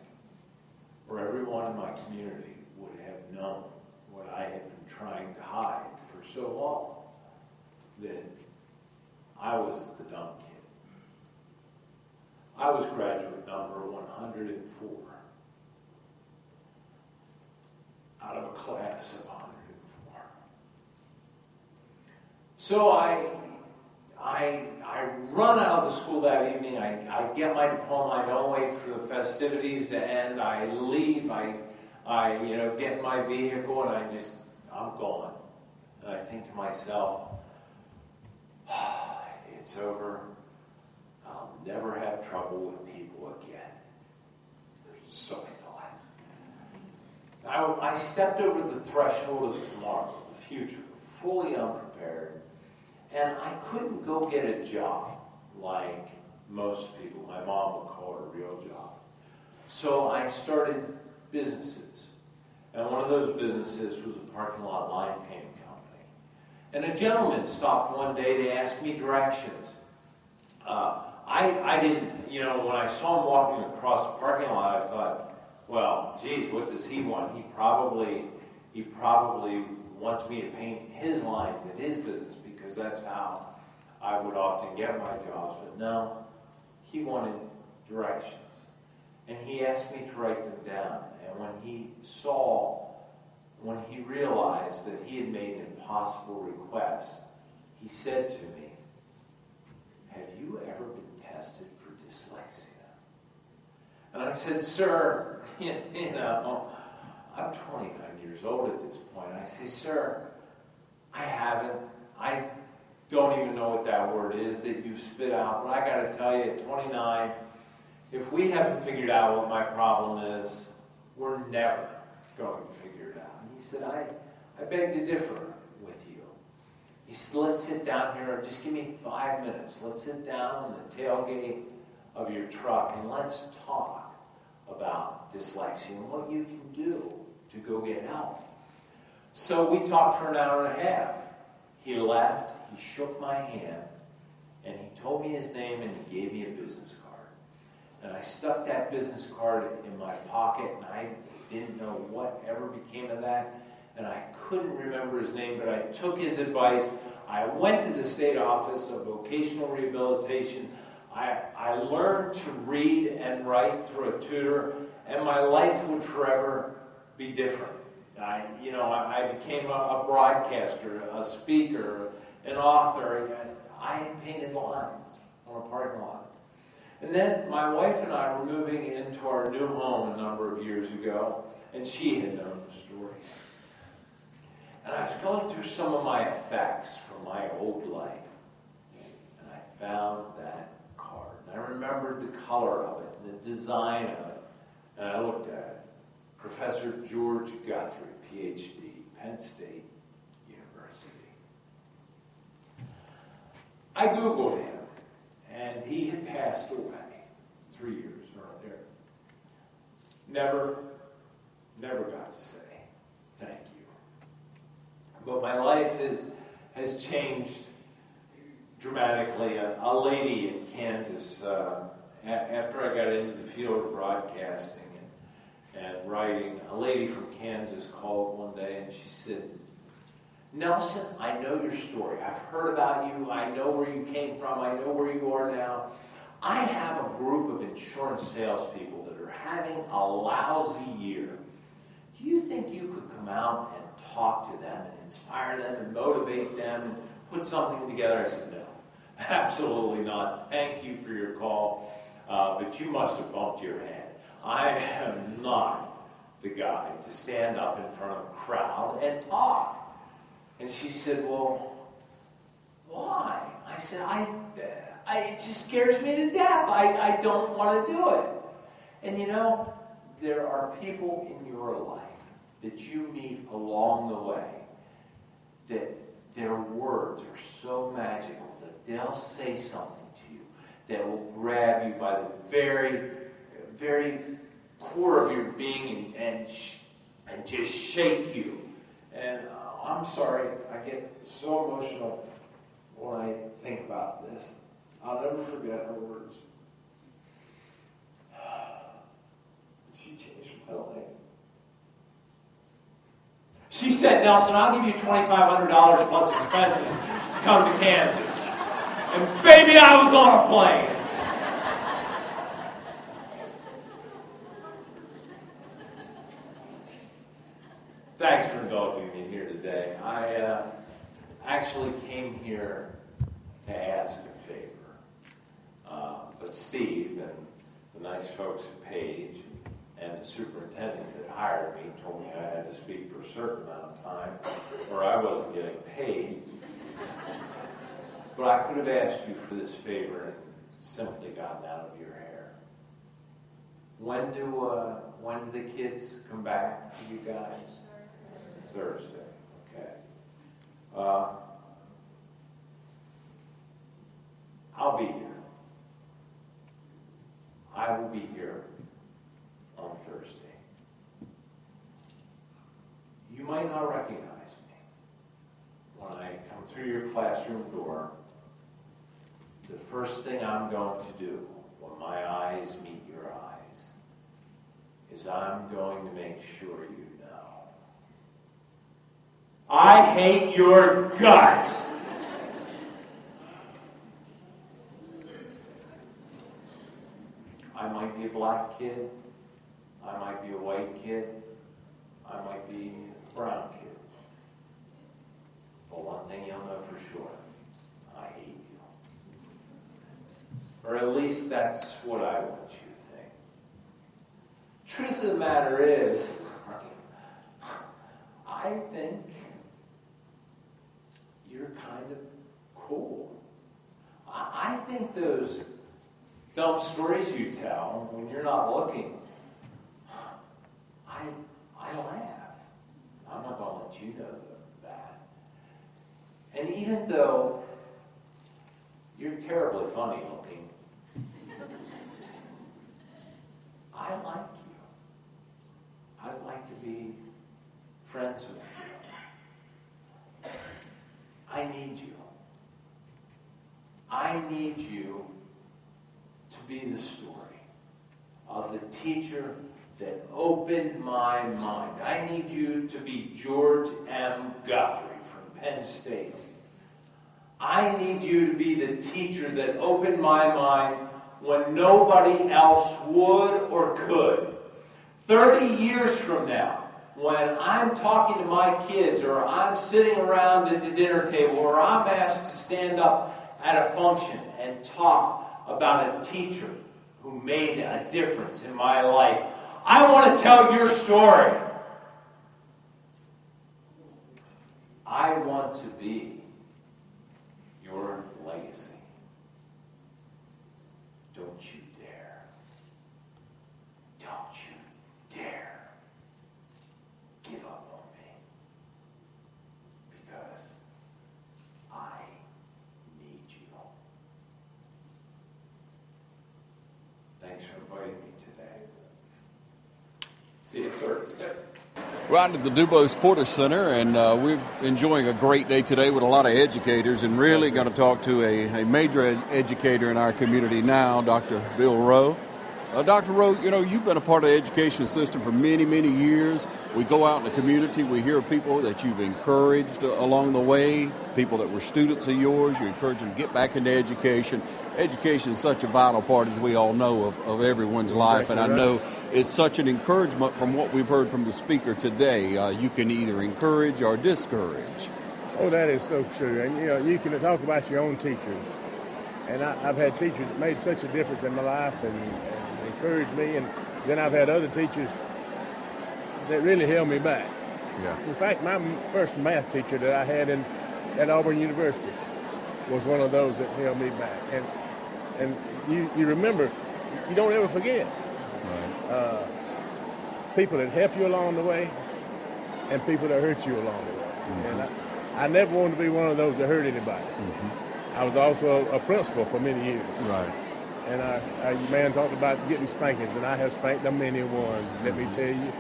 Or everyone in my community would have known what I had been trying to hide for so long, that I was the dumb kid. I was graduate number 104 out of a class of 104. So I run out of the school that evening. I get my diploma. I don't wait for the festivities to end. I leave. I get in my vehicle and I'm gone. And I think to myself, it's over. I'll never have trouble with people again. So I thought. I stepped over the threshold of tomorrow, the future, fully unprepared. And I couldn't go get a job like most people. My mom would call it a real job. So I started businesses. And one of those businesses was a parking lot line painting company. And a gentleman stopped one day to ask me directions. I didn't, when I saw him walking across the parking lot, I thought, well, geez, what does he want? He probably wants me to paint his lines at his business, because that's how I would often get my jobs. But no, he wanted directions. And he asked me to write them down. And when he realized that he had made an impossible request, he said to me, "Have you ever been tested for dyslexia?" And I said, "Sir, I'm 29 years old at this point." I say, "Sir, I haven't. I don't even know what that word is that you spit out. But I got to tell you, at 29, if we haven't figured out what my problem is, we're never going to figure it out." And he said, I beg to differ with you. He said, "Let's sit down here. Just give me 5 minutes. Let's sit down on the tailgate of your truck and let's talk about dyslexia and what you can do to go get help." So we talked for an hour and a half. He left, he shook my hand, and he told me his name and he gave me a business card. And I stuck that business card in my pocket, and I didn't know what ever became of that. And I couldn't remember his name, but I took his advice. I went to the state office of vocational rehabilitation. I learned to read and write through a tutor, and my life would forever be different. I became a broadcaster, a speaker, an author. I painted lines on a parking lot. And then my wife and I were moving into our new home a number of years ago, and she had known the story. And I was going through some of my effects from my old life, and I found that card. And I remembered the color of it, the design of it, and I looked at it. Professor George Guthrie, PhD, Penn State University. I Googled him, and he had passed away 3 years earlier. Never got to say thank you. But my life has changed dramatically. A lady in Kansas, after I got into the field of broadcasting and writing, a lady from Kansas called one day and she said, "Nelson, I know your story. I've heard about you. I know where you came from. I know where you are now. I have a group of insurance salespeople that are having a lousy year. Do you think you could come out and talk to them and inspire them and motivate them and put something together. I said, no, absolutely not. Thank you for your call, but you must have bumped your head. I am not the guy to stand up in front of a crowd and talk. And she said, well, why? I said, it just scares me to death. I don't want to do it. And you know, there are people in your life that you meet along the way that their words are so magical that they'll say something to you that will grab you by the very, very core of your being and just shake you. And I'm sorry, I get so emotional when I think about this. I'll never forget her words. She changed my life. She said, Nelson, I'll give you $2,500 plus expenses to come to Kansas. And baby, I was on a plane. Thanks for indulging me here today. I actually came here to ask a favor. But Steve and the nice folks at Page and the superintendent that hired me told me I had to speak for a certain amount of time or I wasn't getting paid. But I could have asked you for this favor and simply gotten out of your hair. When do the kids come back to you guys? Thursday. Okay. I'll be here. I will be here on Thursday. You might not recognize me. When I come through your classroom door, the first thing I'm going to do when my eyes meet your eyes is I'm going to make sure you know. I hate your guts. I might be a black kid. I might be a white kid. I might be a brown kid. But one thing you'll know for sure, I hate you. Or at least that's what I want you to think. Truth of the matter is, I think you're kind of cool. I think those dumb stories you tell when you're not looking, I laugh. I'm not going to let you know that. And even though you're terribly funny looking, I like you. I'd like to be friends with you. I need you. I need you to be the story of the teacher that opened my mind. I need you to be George M. Guthrie from Penn State. I need you to be the teacher that opened my mind when nobody else would or could. 30 years from now, when I'm talking to my kids or I'm sitting around at the dinner table or I'm asked to stand up at a function and talk about a teacher who made a difference in my life, I want to tell your story. I want to be your legacy. Don't you dare. Don't you dare give up on me. Because I need you. Thanks for inviting me today. See you Thursday. We're out at the Dubois Porter Center, and we're enjoying a great day today with a lot of educators, and really going to talk to a major educator in our community now, Dr. Bill Rowe. Dr. Rowe, you've been a part of the education system for many, many years. We go out in the community, we hear people that you've encouraged along the way, people that were students of yours, you encourage them to get back into education. Education is such a vital part, as we all know, of everyone's life, and I know it's such an encouragement from what we've heard from the speaker today. You can either encourage or discourage. Oh, that is so true. And, you can talk about your own teachers. And I've had teachers that made such a difference in my life and encouraged me. And then I've had other teachers that really held me back. Yeah. In fact, my first math teacher that I had at Auburn University was one of those that held me back. And you remember, you don't ever forget. Right. People that help you along the way and people that hurt you along the way. Mm-hmm. And I never wanted to be one of those that hurt anybody. Mm-hmm. I was also a principal for many years. Right. And our man talked about getting spankings, and I have spanked a many one, let me tell you.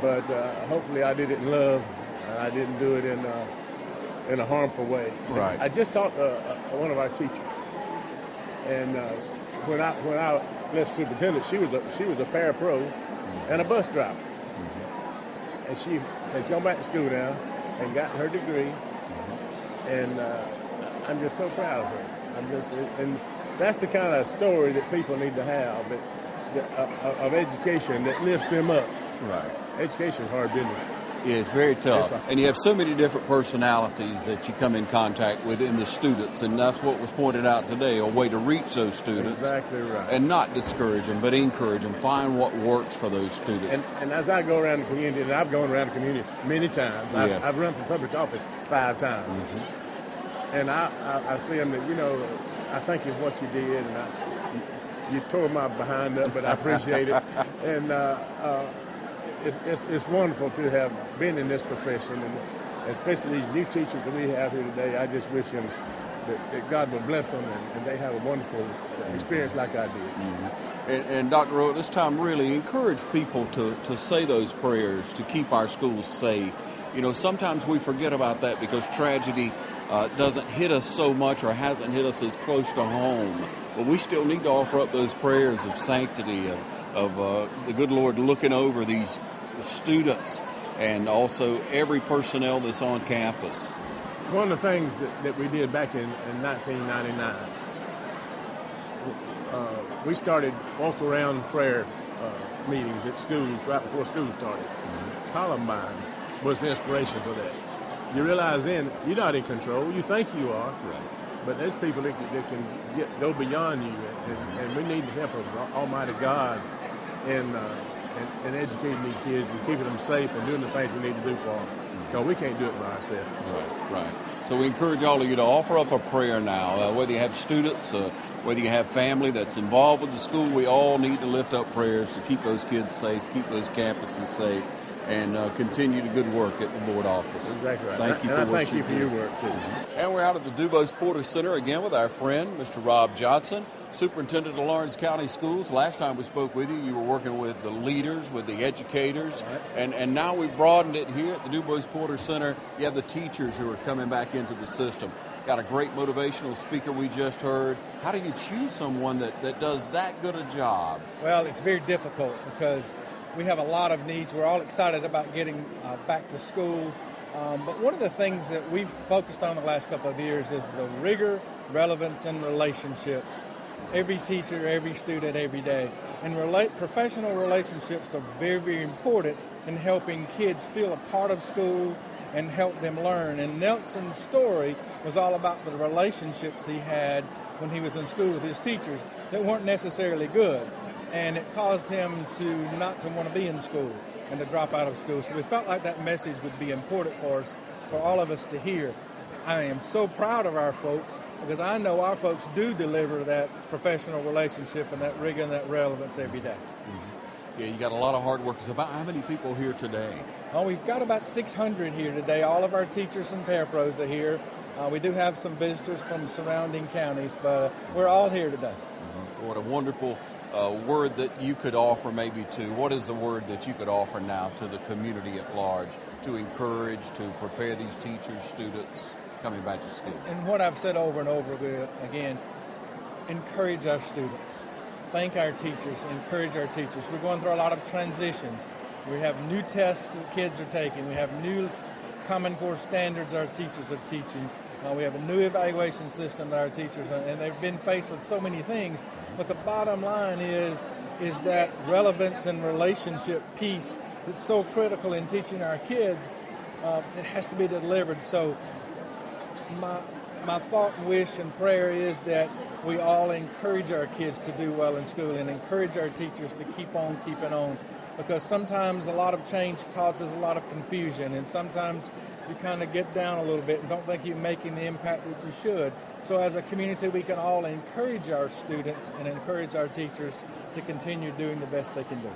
But hopefully I did it in love, and I didn't do it in a harmful way. Right. I just talked to one of our teachers, and when I left superintendent, she was a parapro and a bus driver. Mm-hmm. And she has gone back to school now and gotten her degree, and I'm just so proud of her. And that's the kind of story that people need to have, of education that lifts them up. Right. Education is hard business. Yeah, it's very tough. Yes, and you have so many different personalities that you come in contact with in the students, and that's what was pointed out today, a way to reach those students. Exactly right. And not discourage them, but encourage them, find what works for those students. And as I go around the community, and I've gone around the community many times, yes. I've run for public office 5 times. Mm-hmm. And I see them that, I thank you for what you did, and you tore my behind up, but I appreciate it. And it's wonderful to have been in this profession, and especially these new teachers that we have here today. I just wish them that God would bless them, and they have a wonderful experience like I did. Mm-hmm. And Dr. Rowe, at this time, really encourage people to say those prayers to keep our schools safe. Sometimes we forget about that because tragedy doesn't hit us so much or hasn't hit us as close to home. But we still need to offer up those prayers of sanctity, of the good Lord looking over these students and also every personnel that's on campus. One of the things that we did back in 1999, we started walk-around prayer meetings at schools right before school started. Mm-hmm. Columbine was the inspiration for that. You realize then you're not in control. You think you are, right. But there's people that can go beyond you, and we need the help of Almighty God in educating these kids and keeping them safe and doing the things we need to do for them. Because we can't do it by ourselves. Right. So we encourage all of you to offer up a prayer now. Whether you have students, whether you have family that's involved with the school, we all need to lift up prayers to keep those kids safe, keep those campuses safe, and continue the good work at the board office. Exactly right. Thank you for what you do. Thank you for your work, too. And we're out at the DuBose Porter Center again with our friend, Mr. Rob Johnson, Superintendent of Lawrence County Schools. Last time we spoke with you were working with the leaders, with the educators, right. and now we've broadened it here at the DuBose Porter Center. You have the teachers who are coming back into the system. Got a great motivational speaker we just heard. How do you choose someone that does that good a job? Well, it's very difficult because we have a lot of needs. We're all excited about getting back to school. But one of the things that we've focused on the last couple of years is the rigor, relevance, and relationships. Every teacher, every student, every day. And professional relationships are very, very important in helping kids feel a part of school and help them learn. And Nelson's story was all about the relationships he had when he was in school with his teachers that weren't necessarily good. And it caused him to not to want to be in school and to drop out of school. So we felt like that message would be important for us, for all of us to hear. I am so proud of our folks because I know our folks do deliver that professional relationship and that rigor and that relevance every day. Mm-hmm. Yeah, you got a lot of hard workers. About how many people here today? Oh, we've got about 600 here today. All of our teachers and parapros are here. We do have some visitors from surrounding counties, but we're all here today. Mm-hmm. What a wonderful word that you could offer maybe to, what is the word that you could offer now to the community at large to encourage, to prepare these teachers, students coming back to school? And what I've said over and over again, encourage our students. thank our teachers, encourage our teachers. We're going through a lot of transitions. We have new tests that kids are taking. We have new Common Core standards our teachers are teaching. We have a new evaluation system that our teachers are, and they've been faced with so many things. But the bottom line is that relevance and relationship piece that's so critical in teaching our kids. It has to be delivered. So my thought and wish and prayer is that we all encourage our kids to do well in school and encourage our teachers to keep on keeping on, because sometimes a lot of change causes a lot of confusion, and sometimes you kind of get down a little bit and don't think you're making the impact that you should. So as a community, we can all encourage our students and encourage our teachers to continue doing the best they can do.